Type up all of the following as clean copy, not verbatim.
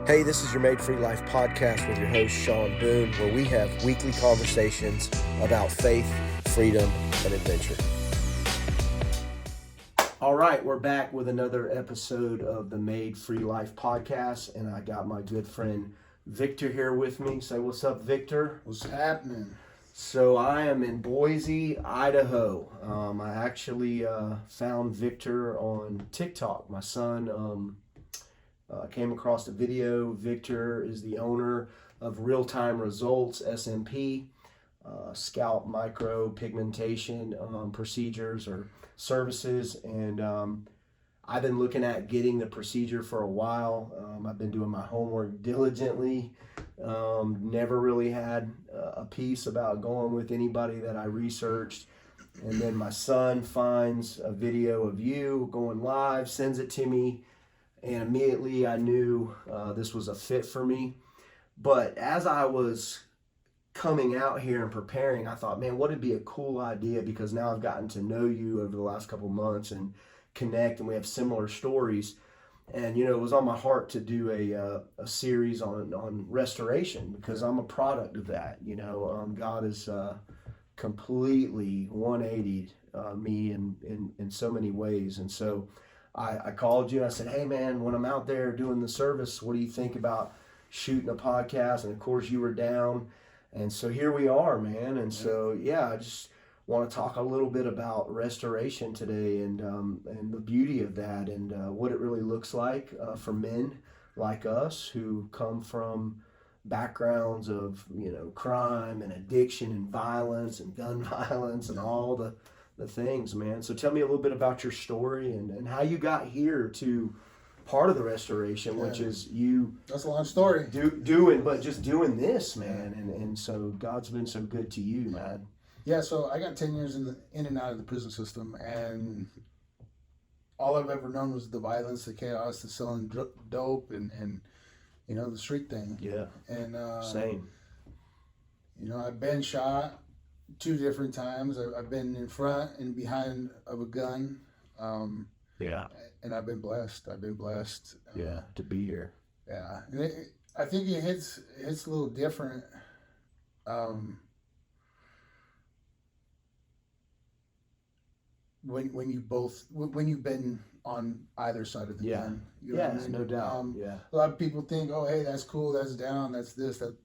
Hey, this is your Made Free Life podcast with your host, Shawn, where we have weekly conversations about faith, freedom, and adventure. All right, we're back with another episode of the Made Free Life podcast, and I got my good friend Victor here with me. Say what's up, Victor. What's happening? So I am in Boise, Idaho. I actually found Victor on TikTok. My son came across a video. Victor is the owner of Real Time Results, SMP, scalp micro pigmentation procedures or services. And I've been looking at getting the procedure for a while. I've been doing my homework diligently. Never really had a piece about going with anybody that I researched. And then my son finds a video of you going live, sends it to me. And immediately I knew this was a fit for me. But as I was coming out here and preparing, I thought, man, what would be a cool idea? Because now I've gotten to know you over the last couple months and connect, and we have similar stories. And, you know, it was on my heart to do a series on restoration, because I'm a product of that. You know, God has completely 180'd me in so many ways. And so I called you and I said, hey man, when I'm out there doing the service, what do you think about shooting a podcast? And of course you were down. And so here we are, man. And so, yeah, I just want to talk a little bit about restoration today and the beauty of that and what it really looks like for men like us who come from backgrounds of, you know, crime and addiction and violence and gun violence and all the things, man. So tell me a little bit about your story and how you got here to part of the restoration, which is you. That's a long story. Doing this, man. And so God's been so good to you, man. Yeah, so I got 10 years in and out of the prison system, and all I've ever known was the violence, the chaos, the selling dope, and you know, the street thing. Yeah. And same. You know, I've been shot 2 different times. I've been in front and behind of a gun. Yeah. And I've been blessed. To be here. Yeah. And I think it hits a little different. When you've been on either side of the gun. You know what I mean? No doubt. A lot of people think, oh, hey, that's cool, that's down, that's this, that.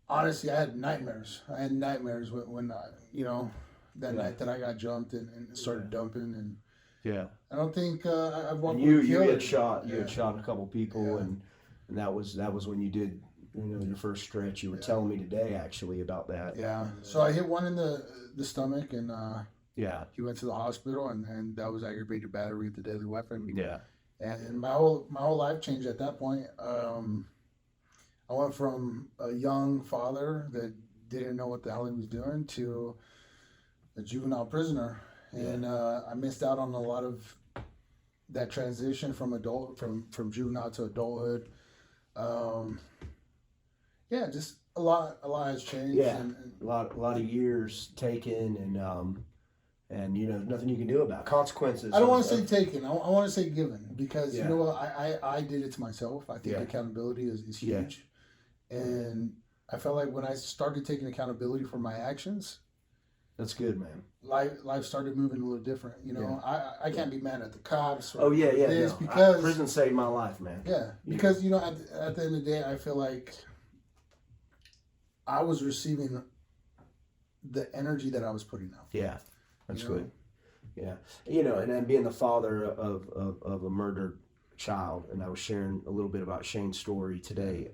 Honestly, I had nightmares. When you know, that night that I got jumped and started dumping, and I don't think I've walked with you had shot a couple people, and that was when you did, you know, your first stretch. You were telling me today actually about that. Yeah. So I hit one in the stomach, and he went to the hospital, and that was aggravated battery with a deadly weapon. Yeah. And my whole life changed at that point. I went from a young father that didn't know what the hell he was doing to a juvenile prisoner. And I missed out on a lot of that transition from juvenile to adulthood. Just a lot has changed. Yeah, and a lot of years taken, and you know, nothing you can do about it. Consequences. I don't want to say taken. I want to say given, because you know what, I did it to myself. I think accountability is huge. Yeah. And I felt like when I started taking accountability for my actions, that's good, man. Life started moving a little different. You know, I can't be mad at the cops. Or this because prison saved my life, man. Yeah, because you know, at the end of the day, I feel like I was receiving the energy that I was putting out. Yeah, that's good. Yeah, you know, and then being the father of a murdered child, and I was sharing a little bit about Shane's story today.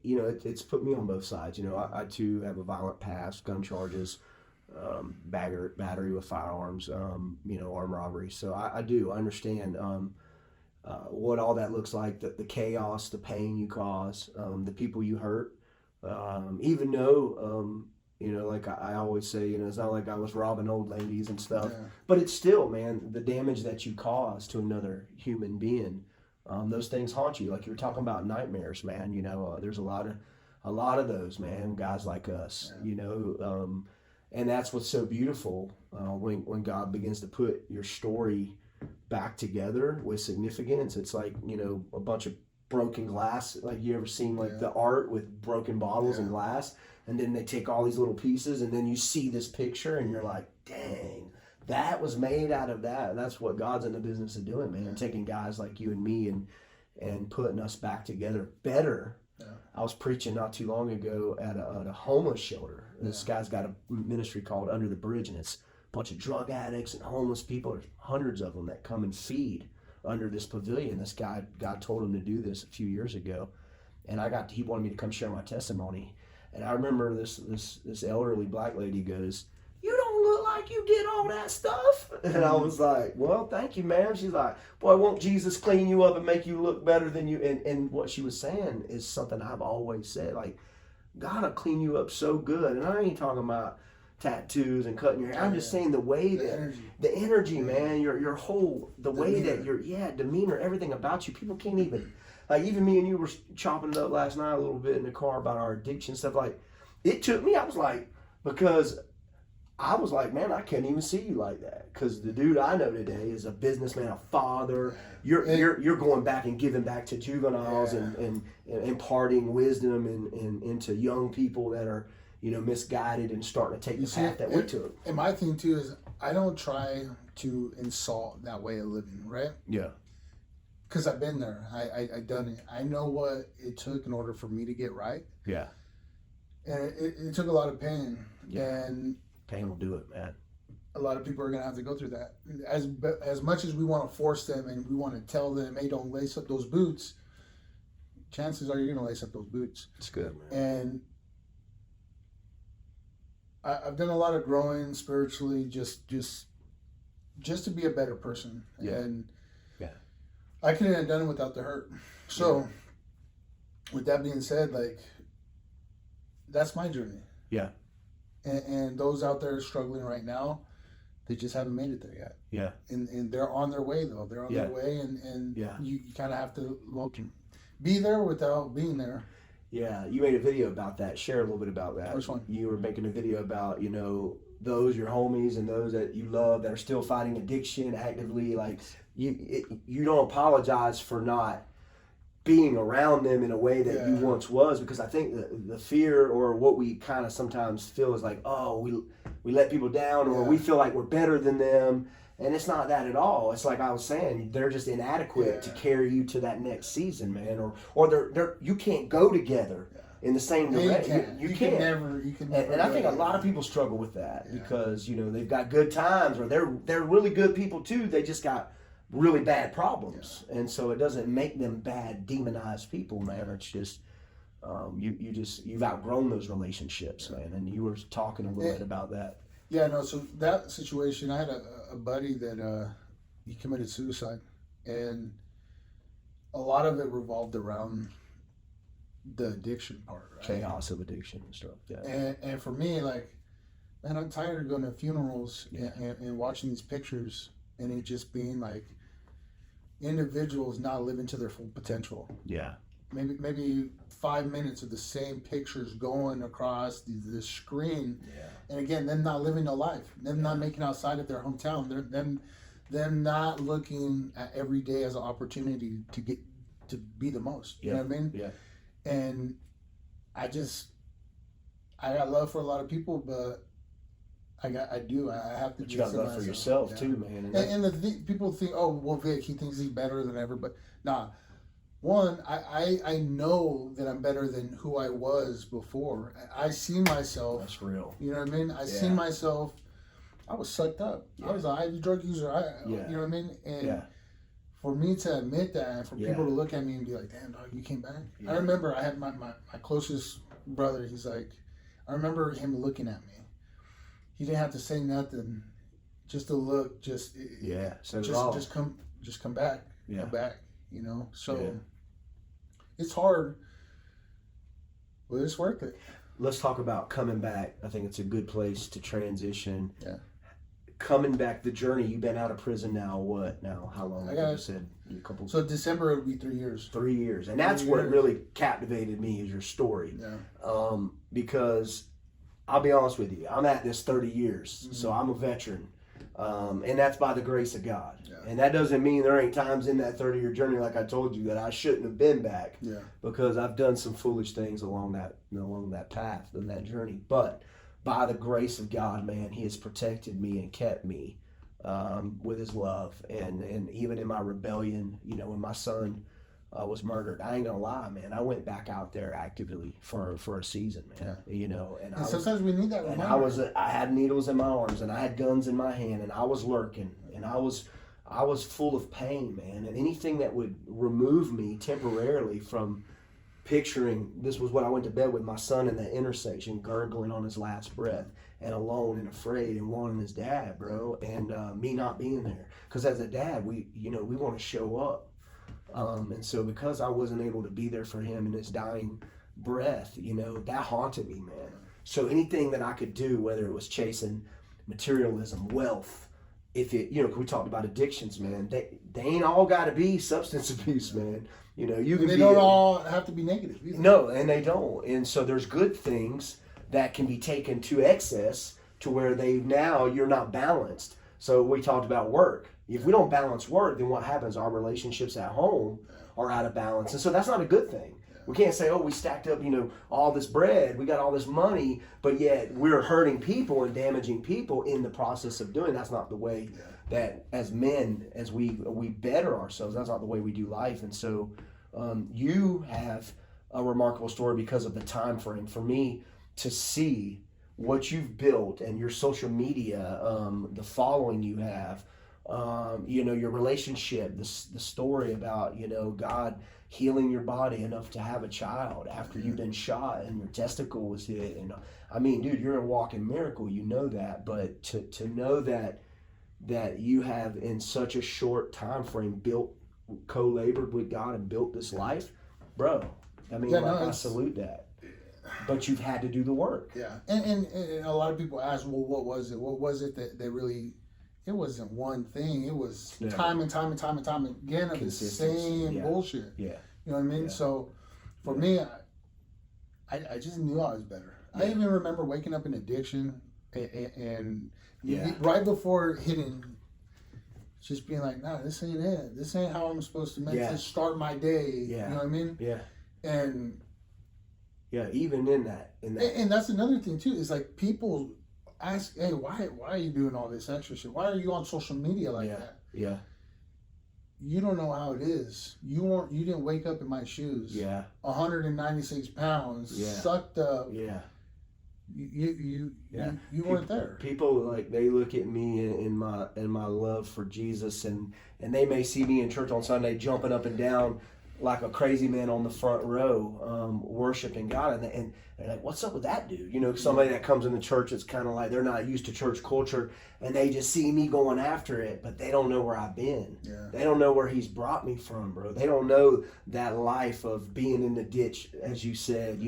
You know, it's put me on both sides. You know, I too have a violent past, gun charges, battery with firearms, you know, armed robbery. So I understand what all that looks like, the chaos, the pain you cause, the people you hurt, even though, you know, like I always say, you know, it's not like I was robbing old ladies and stuff, but it's still, man, the damage that you cause to another human being. Those things haunt you, like you were talking about nightmares, man. You know, there's a lot of those, man. Guys like us, you know, and that's what's so beautiful when God begins to put your story back together with significance. It's like, you know, a bunch of broken glass. Like, you ever seen like the art with broken bottles and glass, and then they take all these little pieces, and then you see this picture, and you're like, dang, that was made out of that. And that's what God's in the business of doing, man. Taking guys like you and me and putting us back together better. I was preaching not too long ago at a homeless shelter. This guy's got a ministry called Under the Bridge, and it's a bunch of drug addicts and homeless people. There's hundreds of them that come and feed under this pavilion. This guy, God told him to do this a few years ago, and he wanted me to come share my testimony. And I remember this elderly black lady goes, "You don't look like you did all that stuff." And I was like, "Well, thank you, ma'am." She's like, "Boy, won't Jesus clean you up and make you look better than you?" And what she was saying is something I've always said, like, God will clean you up so good. And I ain't talking about tattoos and cutting your hair. I'm just saying the way the energy, man, your whole, the way that your demeanor, everything about you, people can't even, like, even me and you were chopping it up last night a little bit in the car about our addiction stuff. Like, it took me, I was like, because I was like, man, I can't even see you like that, because the dude I know today is a businessman, a father. You're going back and giving back to juveniles and imparting wisdom and into young people that are, you know, misguided and starting to take the path that we took. And my thing too is I don't try to insult that way of living, right? Yeah. Because I've been there. I done it. I know what it took in order for me to get right. Yeah. And it took a lot of pain. Yeah. And pain will do it, man. A lot of people are going to have to go through that. As much as we want to force them and we want to tell them, hey, don't lace up those boots, chances are you're going to lace up those boots. It's good, man. And I've done a lot of growing spiritually, just to be a better person. Yeah. And I couldn't have done it without the hurt. So with that being said, like, that's my journey. Yeah. And those out there struggling right now, they just haven't made it there yet. Yeah. And they're on their way, though. They're on their way, and you kind of have to be there without being there. Yeah, you made a video about that. Share a little bit about that. Which one? You were making a video about, you know, those, your homies and those that you love that are still fighting addiction actively. Like, you don't apologize for not being around them in a way that you once was, because I think the fear, or what we kind of sometimes feel, is like, oh, we let people down, or we feel like we're better than them. And it's not that at all. It's like I was saying, they're just inadequate to carry you to that next season, man. Or they're you can't go together in the same direction. You can't. You can never. And I think a lot of people struggle with that because, you know, they've got good times, or they're really good people too. They just got really bad problems, and so it doesn't make them bad, demonized people, man. It's just you've outgrown those relationships, man. And you were talking a little bit about that. Yeah, no. So that situation, I had a buddy that he committed suicide, and a lot of it revolved around the addiction part, right? Chaos of addiction and stuff. Yeah. And for me, like, man, I'm tired of going to funerals and watching these pictures, and it just being like individuals not living to their full potential. Yeah. Maybe 5 minutes of the same pictures going across the screen. Yeah. And again, them not living a life, them not making outside of their hometown, them not looking at every day as an opportunity to be the most. You know what I mean? Yeah. And I got love for a lot of people, but I have to. But you got love for yourself too, man. And people think, oh, well, Vic, he thinks he's better than ever, but nah. One, I know that I'm better than who I was before. I see myself. That's real. You know what I mean? I see myself. I was sucked up. I was an IV drug user. You know what I mean? And for me to admit that, and for people to look at me and be like, damn, dog, you came back. Yeah. I remember I had my closest brother. He's like, I remember him looking at me. He didn't have to say nothing, just to look, just come back, come back, you know. So it's hard, but it's worth it. Let's talk about coming back. I think it's a good place to transition. Yeah. Coming back, the journey. You've been out of prison now. What now? How long? You said a couple. So December it would be 3 years. 3 years, and that's what really captivated me is your story. Yeah. Because I'll be honest with you, I'm at this 30 years, so I'm a veteran. And that's by the grace of God. Yeah. And that doesn't mean there ain't times in that 30-year journey, like I told you, that I shouldn't have been back. Yeah. Because I've done some foolish things along that path and that journey. But by the grace of God, man, He has protected me and kept me with His love. And even in my rebellion, when my son was murdered, I ain't gonna lie, man, I went back out there actively for a season, man. Yeah. And sometimes we need that reminder. And I had needles in my arms, and I had guns in my hand, and I was lurking, and I was full of pain, man. And anything that would remove me temporarily from picturing, this was what I went to bed with, my son in the intersection, gurgling on his last breath, and alone and afraid and wanting his dad, bro, and me not being there. Because as a dad, we want to show up. And so because I wasn't able to be there for him in his dying breath, that haunted me, man. So anything that I could do, whether it was chasing materialism, wealth, we talked about addictions, man, they ain't all got to be substance abuse, man. They don't all have to be negative either. No, and they don't. And so there's good things that can be taken to excess to where you're not balanced. So we talked about work. If we don't balance work, then what happens? Our relationships at home are out of balance. And so that's not a good thing. We can't say, we stacked up, all this bread, we got all this money, but yet we're hurting people and damaging people in the process of doing. That's not the way that as men, as we better ourselves, that's not the way we do life. And so you have a remarkable story because of the time frame. For me to see what you've built and your social media, the following you have, your relationship, the story about, God healing your body enough to have a child after you've been shot and your testicle was hit. And I mean, dude, you're a walking miracle, that, but to know that you have in such a short time frame co-labored with God and built this life, bro, I mean, I salute that. But you've had to do the work. Yeah. And a lot of people ask, well, what was it? What was it that really, it wasn't one thing. It was time and time again of the same bullshit. Yeah. You know what I mean? Yeah. So for me, I just knew I was better. Yeah. I even remember waking up in addiction and right before hitting, just being like, nah, this ain't it. This ain't how I'm supposed to start my day. Yeah. You know what I mean? Yeah. And even in that. And that's another thing too, is like people ask, hey, why are you doing all this extra shit? Why are you on social media like that? Yeah. You don't know how it is. You didn't wake up in my shoes. Yeah. 196 pounds, sucked up. Yeah. You weren't there. People they look at me in my love for Jesus, and they may see me in church on Sunday jumping up and down like a crazy man on the front row, worshiping God, and they're like, "What's up with that dude?" Somebody that comes in the church that's kind of like they're not used to church culture, and they just see me going after it, but they don't know where I've been. Yeah. They don't know where He's brought me from, bro. They don't know that life of being in the ditch, as you said,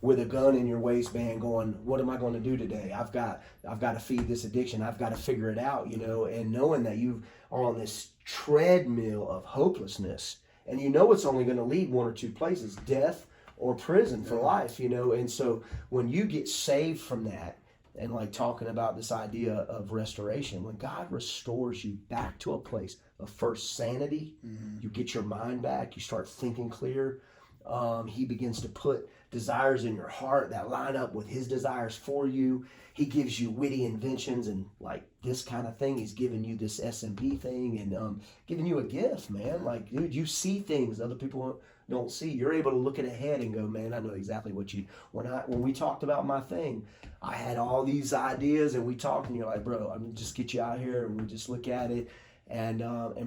with a gun in your waistband, going, "What am I going to do today? I've got to feed this addiction. I've got to figure it out," and knowing that you are on this treadmill of hopelessness. And it's only going to lead one or two places, death or prison for life, And so when you get saved from that, and like talking about this idea of restoration, when God restores you back to a place of first sanity, you get your mind back, you start thinking clear. He begins to put desires in your heart that line up with His desires for you. He gives you witty inventions and like this kind of thing. He's giving you this S&P thing and giving you a gift, man. Like, dude, you see things other people don't see. You're able to look at ahead and go, man, I know exactly what when we talked about my thing, I had all these ideas and we talked and you're like, bro, I'm gonna just get you out here and we just look at it. And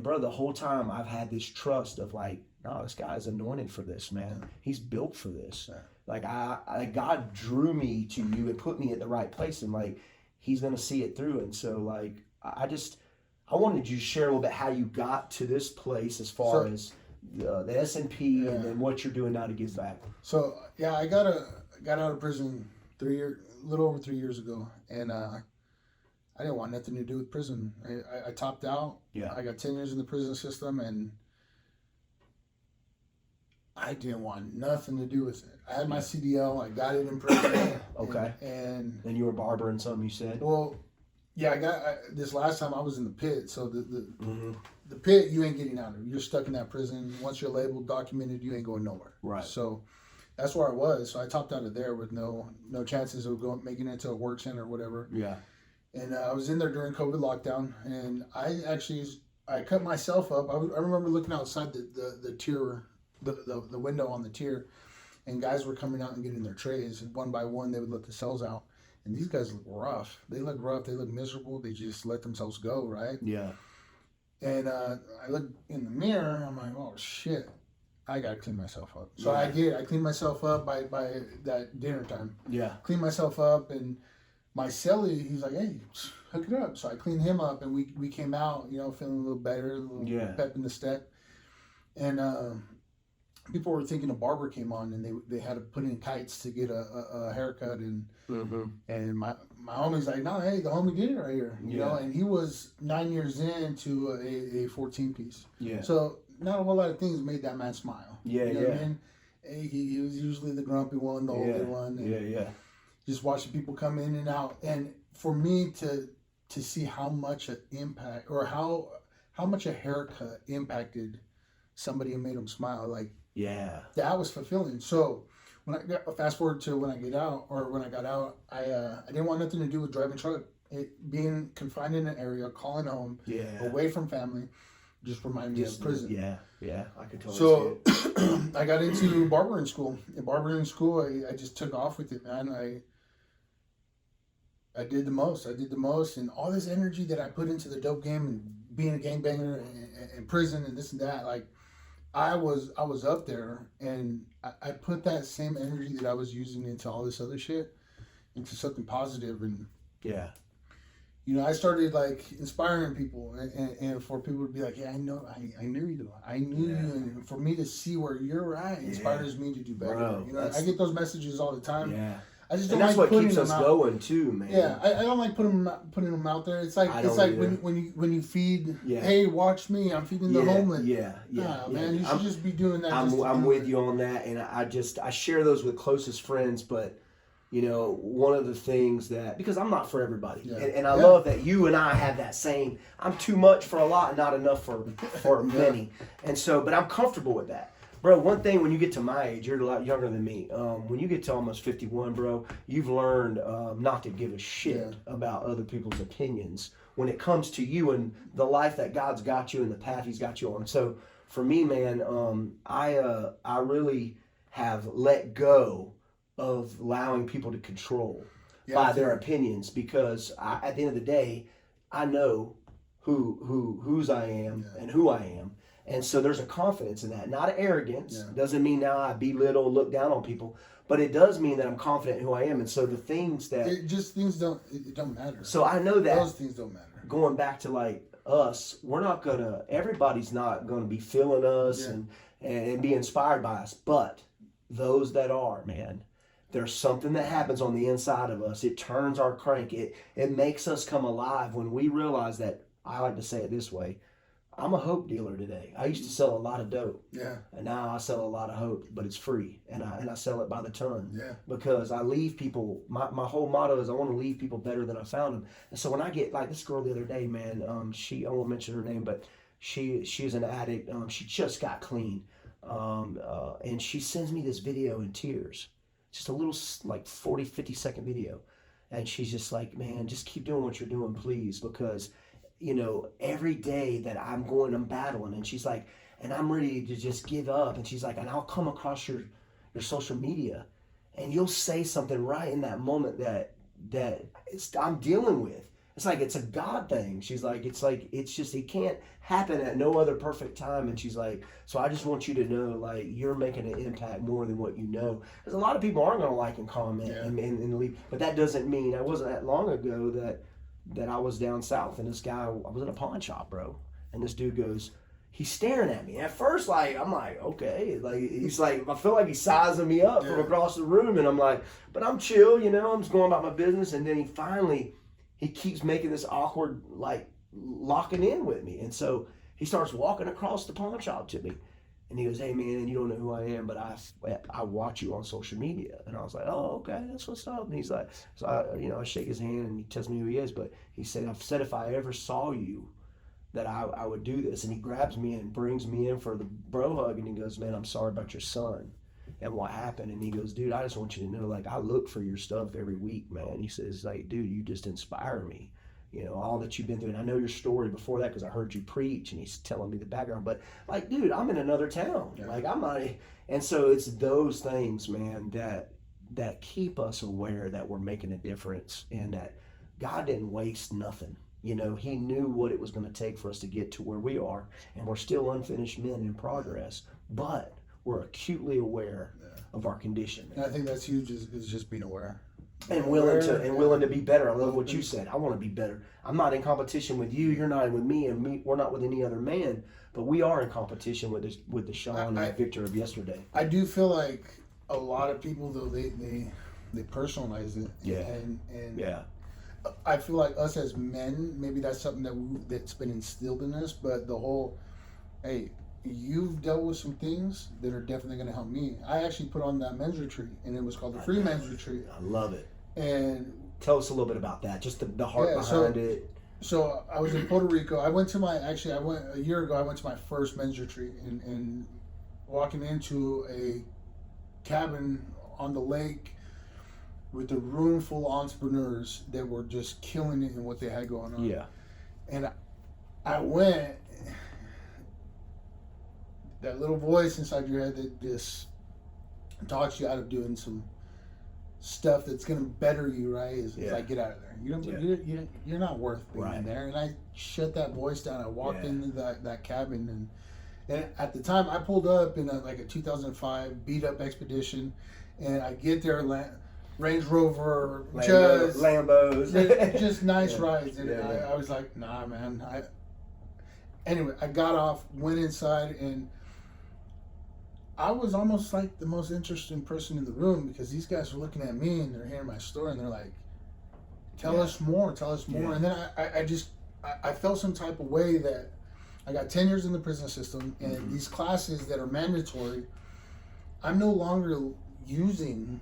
bro, the whole time I've had this trust of like, no, this guy's anointed for this, man. He's built for this. Like God drew me to you and put me at the right place, and like He's gonna see it through. And so like I wanted you to share a little bit how you got to this place as far as the S&P and then what you're doing now to give back. So I got out of prison a little over 3 years ago, and I didn't want nothing to do with prison. I topped out. Yeah. I got 10 years in the prison system, and I didn't want nothing to do with it. I had my CDL. I got it in prison. Okay. And you were barbering something, you said? Well, Yeah, this last time I was in the pit. So Mm-hmm. the pit, you ain't getting out of it. You're stuck in that prison. Once you're labeled, documented, you ain't going nowhere. Right. So that's where I was. So I topped out of there with no chances of making it to a work center or whatever. Yeah. And I was in there during COVID lockdown, and I cut myself up. I remember looking outside the tier, the window on the tier, and guys were coming out and getting their trays, and one by one they would let the cells out. And these guys look rough. They look rough. They look miserable. They just let themselves go, right? Yeah. And I look in the mirror. I'm like, oh shit, I gotta clean myself up. So Yeah. I did. I cleaned myself up by that dinner time. Yeah. Cleaned myself up, and my cellie, he's like, hey, hook it up. So I cleaned him up, and we came out, feeling a little better, a little pep in the step. And people were thinking a barber came on, and they had to put in kites to get a haircut, and Mm-hmm. and my homie's like, no, hey, the homie did it right here, you know, and he was 9 years into a 14 piece. Yeah. So not a whole lot of things made that man smile. Yeah, you know yeah. what I mean? He was usually the grumpy one, the older one. And Yeah. just watching people come in and out, and for me to see how much an impact, or how much a haircut impacted somebody and made them smile, like that was fulfilling. So when I fast forward to when I got out, I didn't want nothing to do with driving truck. Being confined in an area, calling home, away from family, just reminded me of prison. Yeah, I could totally see it. I got into barbering school. In barbering school, I just took off with it, man. I did the most. And all this energy that I put into the dope game and being a gangbanger and prison and this and that, like I was up there, and I put that same energy that I was using into all this other shit into something positive. And I started like inspiring people, and for people to be like, yeah, I knew you, and for me to see where you're at inspires me to do better. Bro, I get those messages all the time. I just don't and that's like what keeps them us out. going too, man. Yeah, I don't like putting them out there. It's like when you feed. Hey, watch me! I'm feeding the homeless. Man, you should just be doing that. I'm with you on that, and I share those with closest friends. But one of the things that, because I'm not for everybody, and I love that you and I have that same. I'm too much for a lot, and not enough for many, and so, but I'm comfortable with that. Bro, one thing, when you get to my age, you're a lot younger than me. When you get to almost 51, bro, you've learned not to give a shit about other people's opinions when it comes to you and the life that God's got you and the path He's got you on. So for me, man, I really have let go of allowing people to control by their opinions, because at the end of the day, I know whose I am and who I am. And so there's a confidence in that, not arrogance. Doesn't mean now I belittle, look down on people, but it does mean that I'm confident in who I am. And so the things that it don't matter. So I know that those things don't matter. Going back to like us, everybody's not gonna be feeling us and be inspired by us, but those that are, man, there's something that happens on the inside of us. It turns our crank. It makes us come alive when we realize that. I like to say it this way. I'm a hope dealer today. I used to sell a lot of dope. And now I sell a lot of hope, but it's free. And I sell it by the ton. Because I leave people, my whole motto is I want to leave people better than I found them. And so when I get, like this girl the other day, man, I won't mention her name, but she's an addict. She just got clean. And she sends me this video in tears. Just a little like 40, 50-second video. And she's just like, man, just keep doing what you're doing, please, because every day that I'm battling, and she's like, and I'm ready to just give up, and she's like, and I'll come across your social media, and you'll say something right in that moment that I'm dealing with. It's like, it's a God thing. She's like, it's just, it can't happen at no other perfect time. And she's like, so I just want you to know, like, you're making an impact more than what you know. Because a lot of people aren't going to like and comment and leave, but that doesn't mean, it wasn't that long ago that I was down south, and this guy, I was in a pawn shop, bro, and this dude goes, he's staring at me. At first, like, I'm like, okay, like, he's like, I feel like he's sizing me up from across the room, and I'm like, but I'm chill, I'm just going about my business. And then he keeps making this awkward, like, locking in with me, and so he starts walking across the pawn shop to me, And he goes, hey man, you don't know who I am, but I watch you on social media. And I was like, oh, okay, that's what's up. And he's like, so I shake his hand and he tells me who he is. But he said, I've said if I ever saw you, that I would do this. And he grabs me and brings me in for the bro hug. And he goes, man, I'm sorry about your son and what happened. And he goes, dude, I just want you to know, like, I look for your stuff every week, man. He says, like, dude, you just inspire me. All that you've been through. And I know your story before that because I heard you preach, and he's telling me the background. But, like, dude, I'm in another town. Yeah. Like, I'm not. And so it's those things, man, that keep us aware that we're making a difference and that God didn't waste nothing. He knew what it was going to take for us to get to where we are. And we're still unfinished men in progress. But we're acutely aware of our condition. And I think that's huge is just being aware. And willing to be better. I love what you said. I want to be better. I'm not in competition with you. You're not with me, and we're not with any other man. But we are in competition with the Shawn and Victor of yesterday. I do feel like a lot of people though they personalize it. Yeah. And yeah. I feel like us as men, maybe that's something that's been instilled in us. But the whole, hey, you've dealt with some things that are definitely going to help me. I actually put on that men's retreat, and it was called the Free Men's Retreat. I love it. And tell us a little bit about that, just the heart behind it. So I was in Puerto Rico. I went a year ago. I went to my first men's retreat, and walking into a cabin on the lake with a room full of entrepreneurs that were just killing it in what they had going on. Yeah. And I went. That little voice inside your head that just talks you out of doing some stuff that's going to better you, right? Is like, get out of there. You're not worth being in there. And I shut that voice down. I walked into that cabin, and at the time I pulled up in a 2005 beat up Expedition, and I get there, Range Rover, Lambos, just nice rides. And I was like, nah, man. Anyway, I got off, went inside, and I was almost like the most interesting person in the room because these guys were looking at me and they're hearing my story and they're like, tell us more. Yeah. And then I felt some type of way that I got 10 years in the prison system, and these classes that are mandatory, I'm no longer utilizing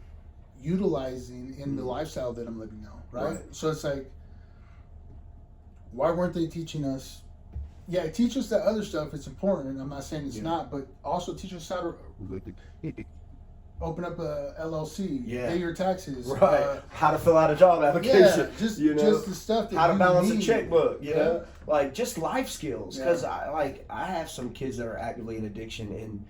in the lifestyle that I'm living now, right? So it's like, why weren't they teaching us? Yeah, teach us that other stuff. It's important. I'm not saying it's not, but also teach us how to open up a LLC, pay your taxes, how to fill out a job application, just the stuff that how to balance need. a checkbook, like just life skills. Because I have some kids that are actively in addiction,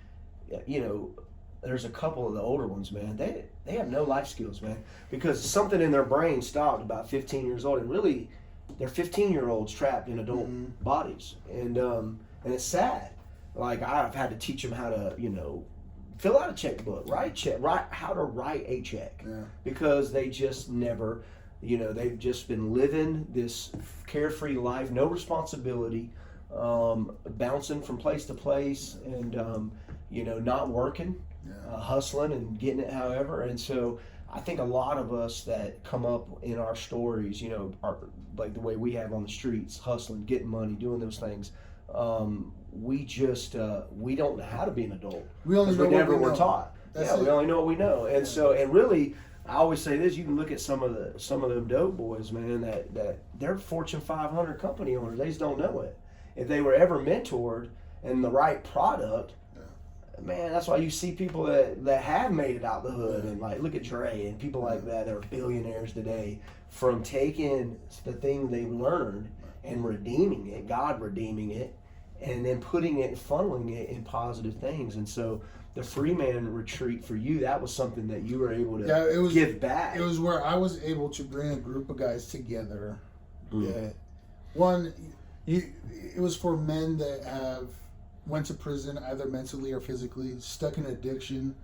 and there's a couple of the older ones, man. They have no life skills, man, because something in their brain stopped about 15 years old, and really. They're 15-year-olds trapped in adult bodies, and it's sad. Like I've had to teach them how to, fill out a checkbook, how to write a check, because they just never, they've just been living this carefree life, no responsibility, bouncing from place to place, and not working, hustling and getting it however, and so. I think a lot of us that come up in our stories, are like the way we have on the streets, hustling, getting money, doing those things. We just we don't know how to be an adult. We only know we never what we were know. taught. We only know what we know, and so really, I always say this: you can look at some of them dope boys, man. That they're Fortune 500 company owners. They just don't know it. If they were ever mentored and the right product. Man, that's why you see people that have made it out the hood, and like look at Dre and people like that are billionaires today from taking the thing they learned and redeeming it, God redeeming it, and then putting it and funneling it in positive things. And so the Free Man Retreat for you, that was something that you were able to give back. It was where I was able to bring a group of guys together. It was for men that went to prison either mentally or physically, stuck in addiction,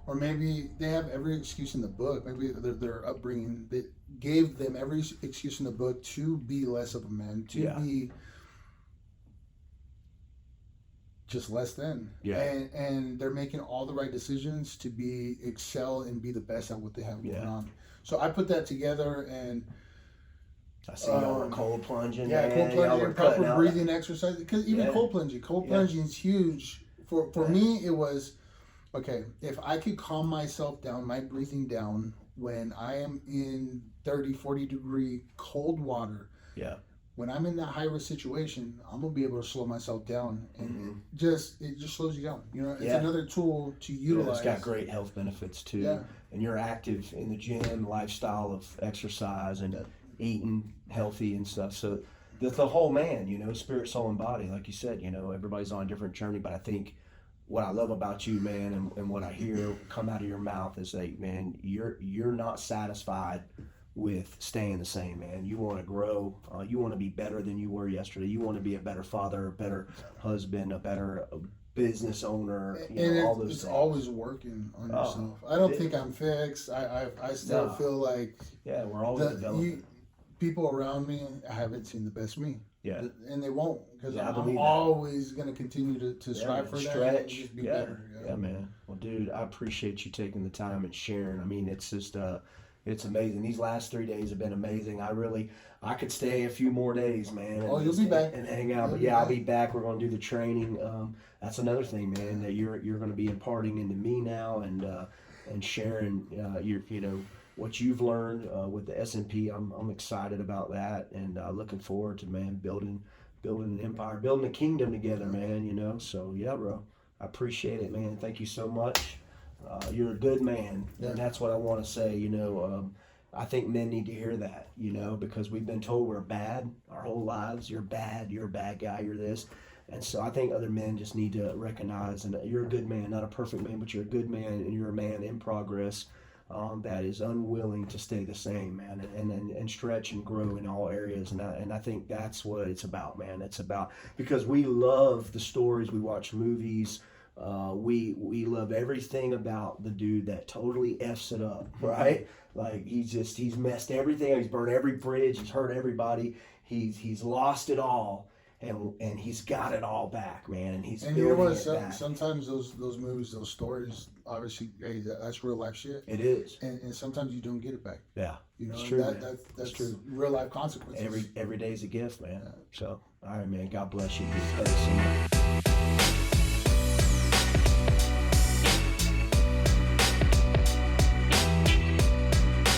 or maybe they have every excuse in the book. Maybe their upbringing that gave them every excuse in the book to be less of a man, to be just less than. And they're making all the right decisions to excel and be the best at what they have going on. So I put that together, and I see y'all were cold plunging. Cold plunging, proper breathing exercise. Because even cold plunging is huge For me, it was, okay, if I could calm myself down, my breathing down, when I am in 30, 40 degree cold water, Yeah. when I'm in that high risk situation, I'm gonna be able to slow myself down, and it just slows you down. You know, it's another tool to utilize. It's got great health benefits too. Yeah. And you're active in the gym, lifestyle of exercise and eating healthy and stuff. So the whole man, you know, spirit, soul, and body, like you said, you know, everybody's on a different journey. But I think what I love about you, man, and what I hear come out of your mouth is like, man, you're not satisfied with staying the same, man. You want to grow. You want to be better than you were yesterday. You want to be a better father, a better husband, a better business owner. You know, all those it's things. always working on yourself. I don't think I'm fixed. I still feel like we're always developing. People around me, I haven't seen the best me. Yeah. And they won't, because I'm that. Always going to continue to strive for that. And just be better. Yeah, man. Well, dude, I appreciate you taking the time and sharing. I mean, it's just it's amazing. These last 3 days have been amazing. I could stay a few more days, man. Oh, you'll be back and hang out. But yeah, I'll be back. We're going to do the training. That's another thing, man, that you're going to be imparting into me now, and sharing your what you've learned with the S&P. I'm excited about that, and looking forward to, man, building an empire, building a kingdom together, man. You know. So yeah, bro. I appreciate it, man. Thank you so much. You're a good man, and that's what I want to say. You know, I think men need to hear that, you know, because we've been told we're bad our whole lives. You're bad. You're a bad guy. You're this. And so I think other men just need to recognize, and you're a good man, not a perfect man, but you're a good man, and you're a man in progress that is unwilling to stay the same, man, and stretch and grow in all areas. And I think that's what it's about, man. It's about, because we love the stories, we watch movies. We love everything about the dude that totally F's it up, right? Like he's messed everything up. He's burned every bridge. He's hurt everybody. He's lost it all, and he's got it all back, man. And he's building it back. Sometimes those movies, those stories, obviously, hey, that's real life shit. It is. And sometimes you don't get it back. Yeah, you know, it's true. That's true. Real life consequences. Every day's a gift, man. So all right, man. God bless you. Thanks so much.